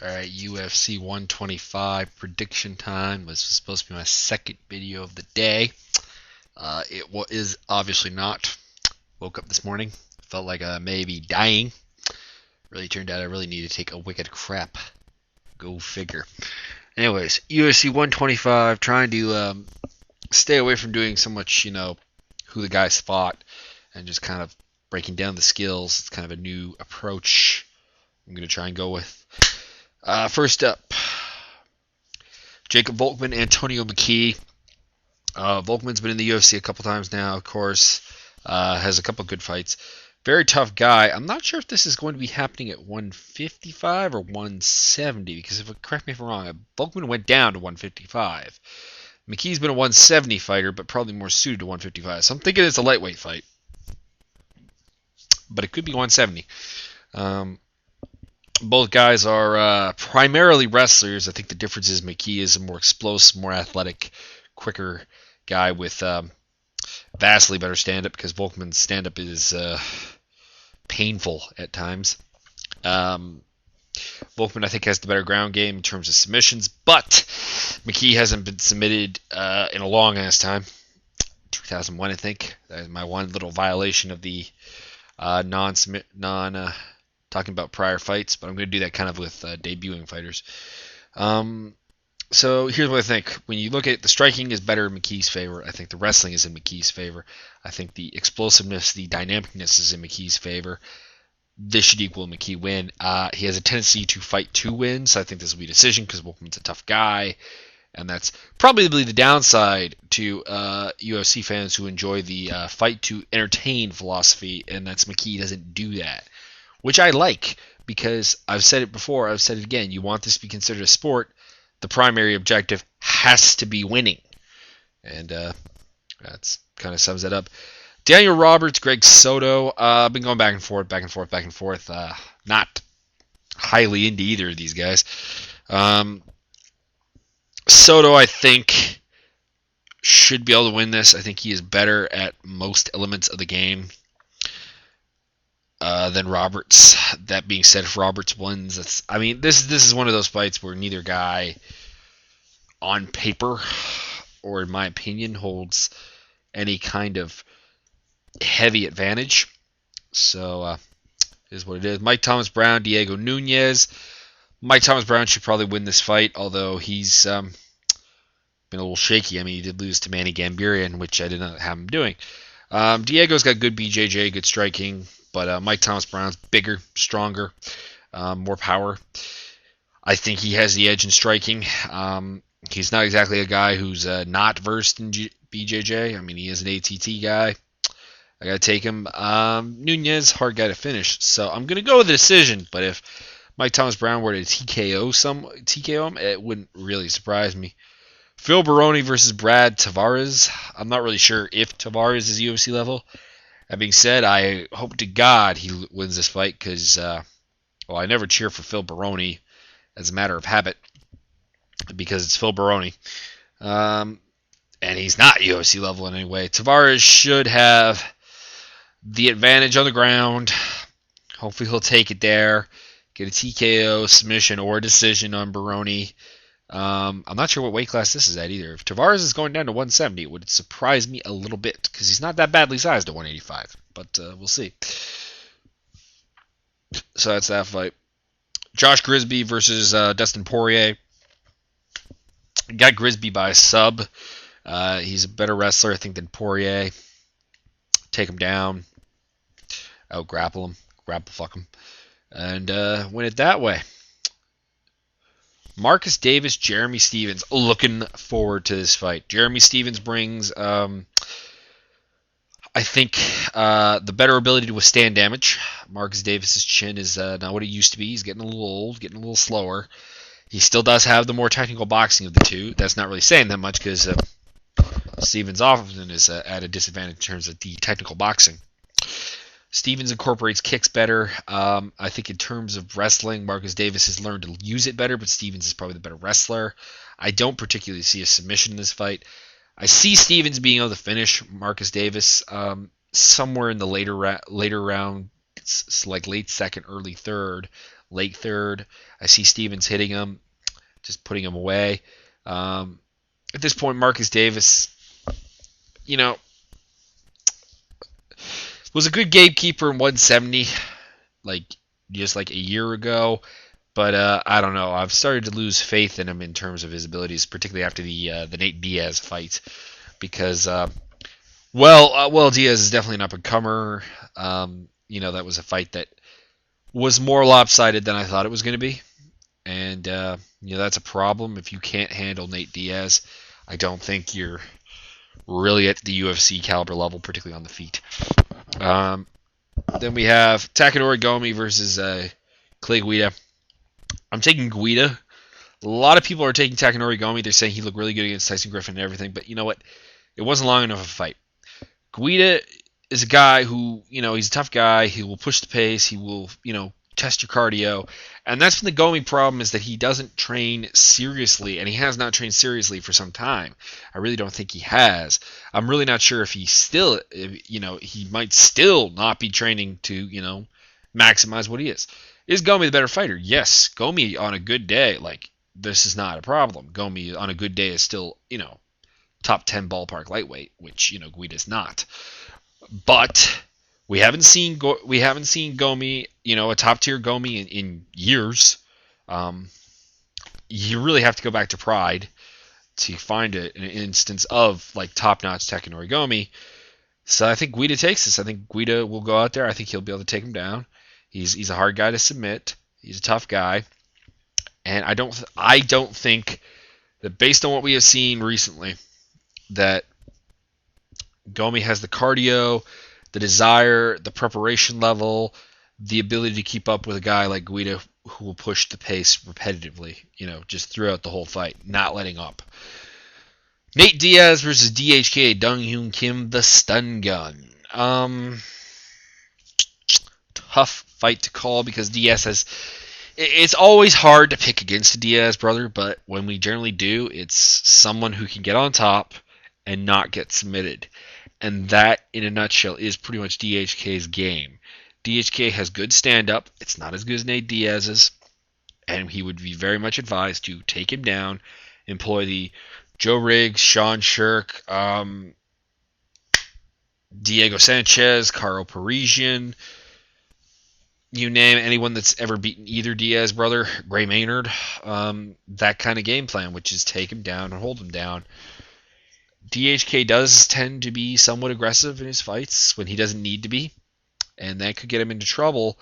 All right, UFC 125 prediction time. This was supposed to be my second video of the day. Is obviously not. Woke up this morning, felt like I may be dying. Really turned out I really need to take a wicked crap. Go figure. Anyways, UFC 125, trying to stay away from doing so much, who the guys fought, and just kind of breaking down the skills. It's kind of a new approach I'm going to try and go with. First up, Jacob Volkman, Antonio McKee. Volkman's been in the UFC a couple times now, of course. Has a couple good fights. Very tough guy. I'm not sure if this is going to be happening at 155 or 170, because correct me if I'm wrong, Volkman went down to 155. McKee's been a 170 fighter, but probably more suited to 155. So I'm thinking it's a lightweight fight, but it could be 170. Both guys are primarily wrestlers. I think the difference is McKee is a more explosive, more athletic, quicker guy with vastly better stand-up, because Volkman's stand-up is painful at times. Volkman, I think, has the better ground game in terms of submissions, but McKee hasn't been submitted in a long ass time. 2001, I think. That is my one little violation of the talking about prior fights, but I'm going to do that kind of with debuting fighters. So here's what I think. When you look at it, the striking is better in McKee's favor. I think the wrestling is in McKee's favor. I think the explosiveness, the dynamicness is in McKee's favor. This should equal a McKee win. He has a tendency to fight to win, so I think this will be a decision because Volkman's a tough guy. And that's probably the downside to UFC fans who enjoy the fight to entertain philosophy, and that's McKee doesn't do that, which I like, because I've said it before, I've said it again, you want this to be considered a sport, the primary objective has to be winning. And that's kind of sums it up. Daniel Roberts, Greg Soto, I've been going back and forth. Not highly into either of these guys. Soto, I think, should be able to win this. I think he is better at most elements of the game than Roberts. That being said, if Roberts wins, this is one of those fights where neither guy, on paper or in my opinion, holds any kind of heavy advantage. So, is what it is. Mike Thomas Brown, Diego Nunez. Mike Thomas Brown should probably win this fight, although he's been a little shaky. He did lose to Manny Gambirian, which I did not have him doing. Diego's got good BJJ, good striking, but Mike Thomas Brown's bigger, stronger, more power. I think he has the edge in striking. He's not exactly a guy who's not versed in BJJ. He is an ATT guy. I gotta take him. Nunez, hard guy to finish, so I'm gonna go with the decision. But if Mike Thomas Brown were to TKO him, it wouldn't really surprise me. Phil Baroni versus Brad Tavares. I'm not really sure if Tavares is UFC level. That being said, I hope to God he wins this fight, because I never cheer for Phil Baroni as a matter of habit, because it's Phil Baroni. And he's not UFC level in any way. Tavares should have the advantage on the ground. Hopefully he'll take it there. Get a TKO, submission, or decision on Baroni. I'm not sure what weight class this is at either. If Tavares is going down to 170, it would surprise me a little bit, because he's not that badly sized at 185. But we'll see. So that's that fight. Josh Grisby versus Dustin Poirier. Got Grisby by a sub. He's a better wrestler, I think, than Poirier. Take him down. Out grapple him. Grapple fuck him. And win it that way. Marcus Davis, Jeremy Stephens. Looking forward to this fight. Jeremy Stephens brings, I think, the better ability to withstand damage. Marcus Davis's chin is not what it used to be. He's getting a little old, getting a little slower. He still does have the more technical boxing of the two. That's not really saying that much, because Stephens often is at a disadvantage in terms of the technical boxing. Stephens incorporates kicks better. I think in terms of wrestling, Marcus Davis has learned to use it better, but Stephens is probably the better wrestler. I don't particularly see a submission in this fight. I see Stephens being able to finish Marcus Davis somewhere in the later round, like late second, early third. late third. I see Stevens hitting him, just putting him away. At this point, Marcus Davis, you know, was a good gatekeeper in 170, like just like a year ago. But I don't know. I've started to lose faith in him in terms of his abilities, particularly after the Nate Diaz fight, because Diaz is definitely an up and comer. That was a fight that was more lopsided than I thought it was going to be, and that's a problem if you can't handle Nate Diaz. I don't think you're really at the UFC caliber level, particularly on the feet. Then we have Takanori Gomi versus Clay Guida. I'm taking Guida. A lot of people are taking Takanori Gomi. They're saying he looked really good against Tyson Griffin and everything, but you know what? It wasn't long enough of a fight. Guida is a guy who, he's a tough guy. He will push the pace. He will, test your cardio. And that's been the Gomi problem, is that he doesn't train seriously, and he has not trained seriously for some time. I really don't think he has. I'm really not sure if he still, he might still not be training to, maximize what he is. Is Gomi the better fighter? Yes. Gomi on a good day, this is not a problem. Gomi on a good day is still, top 10 ballpark lightweight, which, Guida's not. But we haven't seen Gomi, a top tier Gomi in years. You really have to go back to Pride to find an instance of top notch Takanori Gomi. So I think Guida takes this. I think Guida will go out there. I think he'll be able to take him down. He's a hard guy to submit. He's a tough guy, and I don't think that, based on what we have seen recently, that Gomi has the cardio, the desire, the preparation level, the ability to keep up with a guy like Guida who will push the pace repetitively, just throughout the whole fight, not letting up. Nate Diaz versus DHK, Dong Hyun Kim, the stun gun. Tough fight to call because Diaz has... It's always hard to pick against a Diaz brother, but when we generally do, it's someone who can get on top and not get submitted. And that, in a nutshell, is pretty much DHK's game. DHK has good stand-up. It's not as good as Nate Diaz's. And he would be very much advised to take him down, employ the Joe Riggs, Sean Shirk, Diego Sanchez, Caro Parisian, you name anyone that's ever beaten either Diaz brother, Gray Maynard, that kind of game plan, which is take him down and hold him down. DHK does tend to be somewhat aggressive in his fights when he doesn't need to be, and that could get him into trouble.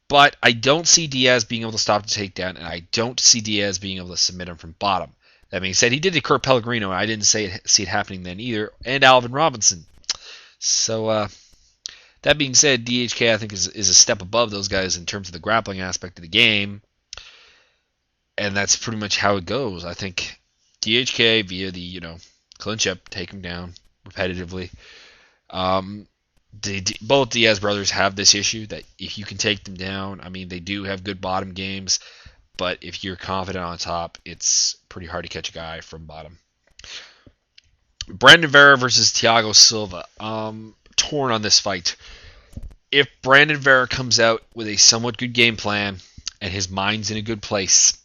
But I don't see Diaz being able to stop the takedown, and I don't see Diaz being able to submit him from bottom. That being said, he did to Kurt Pellegrino, and I didn't see it happening then either, and Alvin Robinson. So, that being said, DHK, I think, is a step above those guys in terms of the grappling aspect of the game. And that's pretty much how it goes. I think DHK, via the, clinch up, take him down repetitively. Both Diaz brothers have this issue that if you can take them down, they do have good bottom games. But if you're confident on top, it's pretty hard to catch a guy from bottom. Brandon Vera versus Thiago Silva. Torn on this fight. If Brandon Vera comes out with a somewhat good game plan and his mind's in a good place,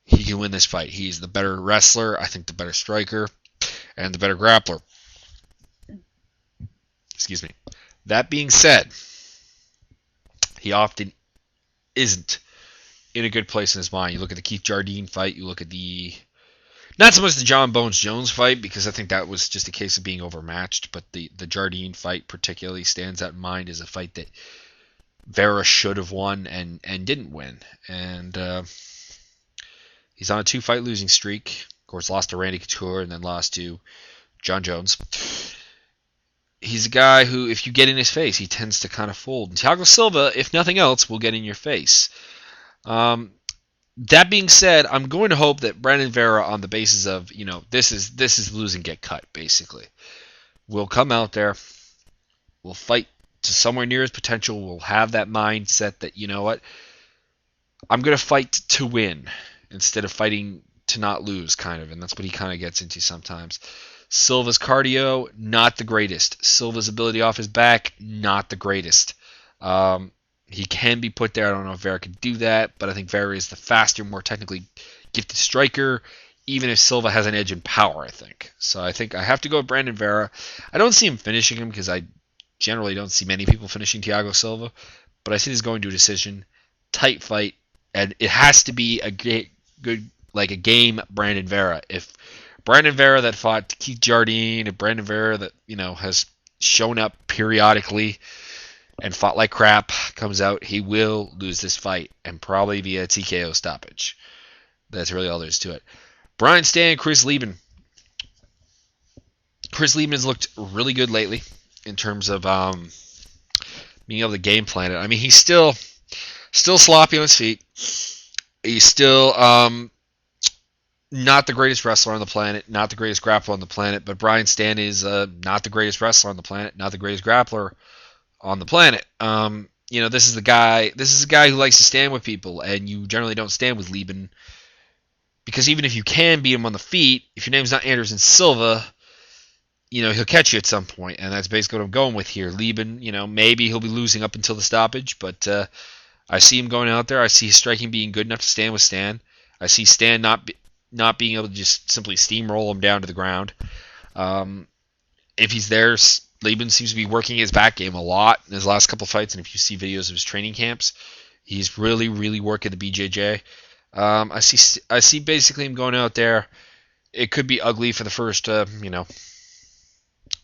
he can win this fight. He's the better wrestler, I think the better striker, and the better grappler. Excuse me. That being said, he often isn't in a good place in his mind. You look at the Keith Jardine fight, you look at not so much the John Bones Jones fight, because I think that was just a case of being overmatched, but the Jardine fight particularly stands out in mind as a fight that Vera should have won and didn't win. And he's on a 2-fight losing streak. Of course, lost to Randy Couture and then lost to John Jones. He's a guy who, if you get in his face, he tends to kind of fold. And Thiago Silva, if nothing else, will get in your face. That being said, I'm going to hope that Brandon Vera, on the basis of, this is lose and get cut, basically, will come out there, will fight to somewhere near his potential, will have that mindset that, you know what, I'm going to fight to win instead of fighting to not lose, kind of, and that's what he kind of gets into sometimes. Silva's cardio, not the greatest. Silva's ability off his back, not the greatest. He can be put there. I don't know if Vera can do that, but I think Vera is the faster, more technically gifted striker, even if Silva has an edge in power, I think. So I think I have to go with Brandon Vera. I don't see him finishing him because I generally don't see many people finishing Thiago Silva, but I see this going to a decision, tight fight, and it has to be a good, like a game Brandon Vera. If Brandon Vera that fought Keith Jardine, and Brandon Vera that, has shown up periodically and fought like crap comes out, he will lose this fight, and probably via TKO stoppage. That's really all there is to it. Brian Stann, Chris Lieben. Chris Lieben has looked really good lately in terms of being able to game plan it. I mean, he's still sloppy on his feet. He's still not the greatest wrestler on the planet, not the greatest grappler on the planet, but Brian Stann is not the greatest wrestler on the planet, not the greatest grappler on the planet. This is a guy who likes to stand with people, and you generally don't stand with Lieben because even if you can beat him on the feet, if your name's not Anderson Silva, he'll catch you at some point, and that's basically what I'm going with here. Lieben, maybe he'll be losing up until the stoppage, but I see him going out there. I see his striking being good enough to stand with Stann. I see Stann not being able to just simply steamroll him down to the ground. If he's there, Lieben seems to be working his back game a lot in his last couple fights, and if you see videos of his training camps, he's really, really working the BJJ. I see basically him going out there. It could be ugly for the first,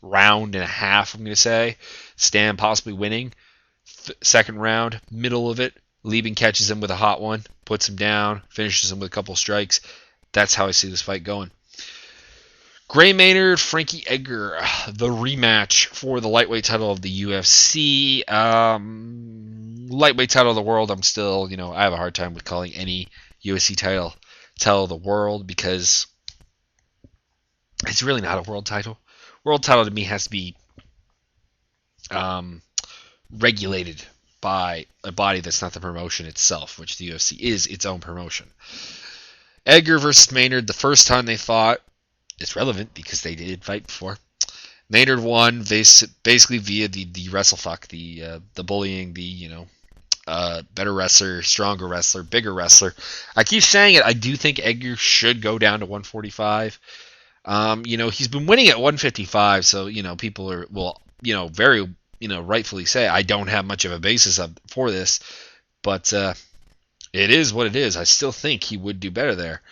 round and a half, I'm going to say. Stann possibly winning. Second round, middle of it, Lieben catches him with a hot one, puts him down, finishes him with a couple strikes. That's how I see this fight going. Gray Maynard, Frankie Edgar, the rematch for the lightweight title of the UFC. Lightweight title of the world, I'm still, I have a hard time with calling any UFC title of the world because it's really not a world title. World title to me has to be regulated by a body that's not the promotion itself, which the UFC is its own promotion. Edgar versus Maynard, the first time they fought, it's relevant because they did fight before. Maynard won basically via the wrestlefuck, the bullying, better wrestler, stronger wrestler, bigger wrestler. I keep saying it. I do think Edgar should go down to 145. He's been winning at 155, so people will very rightfully say I don't have much of a basis for this, but it is what it is. I still think he would do better there.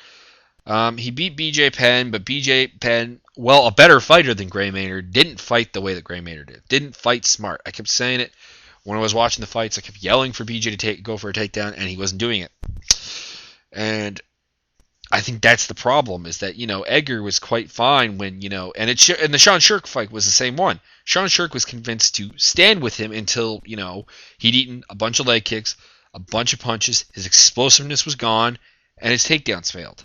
He beat BJ Penn, but BJ Penn, a better fighter than Gray Maynard, didn't fight the way that Gray Maynard did. Didn't fight smart. I kept saying it when I was watching the fights. I kept yelling for BJ to go for a takedown, and he wasn't doing it. And I think that's the problem, is that, Edgar was quite fine when, and the Sean Shirk fight was the same one. Sean Shirk was convinced to stand with him until, he'd eaten a bunch of leg kicks, a bunch of punches, his explosiveness was gone, and his takedowns failed.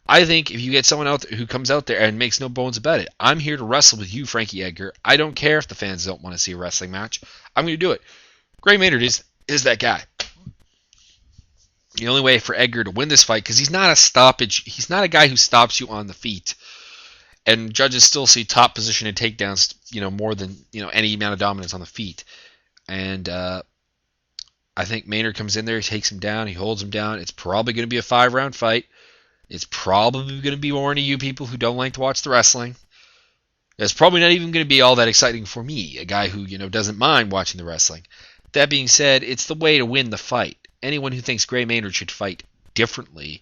I think if you get someone out there who comes out there and makes no bones about it, I'm here to wrestle with you, Frankie Edgar. I don't care if the fans don't want to see a wrestling match. I'm going to do it. Gray Maynard is that guy. The only way for Edgar to win this fight, because he's not a guy who stops you on the feet. And judges still see top position and takedowns, more than, any amount of dominance on the feet. And I think Maynard comes in there, he takes him down, he holds him down. It's probably going to be a 5-round fight. It's probably going to be boring to you people who don't like to watch the wrestling. It's probably not even going to be all that exciting for me, a guy who, doesn't mind watching the wrestling. That being said, it's the way to win the fight. Anyone who thinks Gray Maynard should fight differently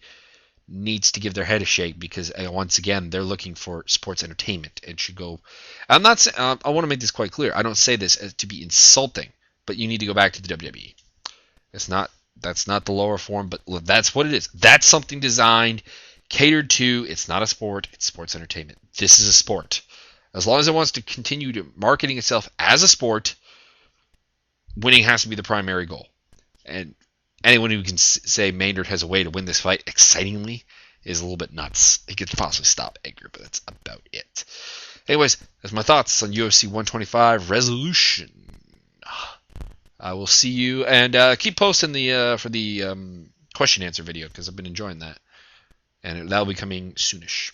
needs to give their head a shake, because once again, they're looking for sports entertainment and should go. I'm not saying, I want to make this quite clear. I don't say this to be insulting, but you need to go back to the WWE. That's not the lower form, but that's what it is. That's something designed, catered to. It's not a sport. It's sports entertainment. This is a sport. As long as it wants to continue to marketing itself as a sport, winning has to be the primary goal. And anyone who can say Maynard has a way to win this fight excitingly is a little bit nuts. He could possibly stop Edgar, but that's about it. Anyways, that's my thoughts on UFC 125 Resolution. I will see you, and keep posting for the question answer video, because I've been enjoying that, and that'll be coming soonish.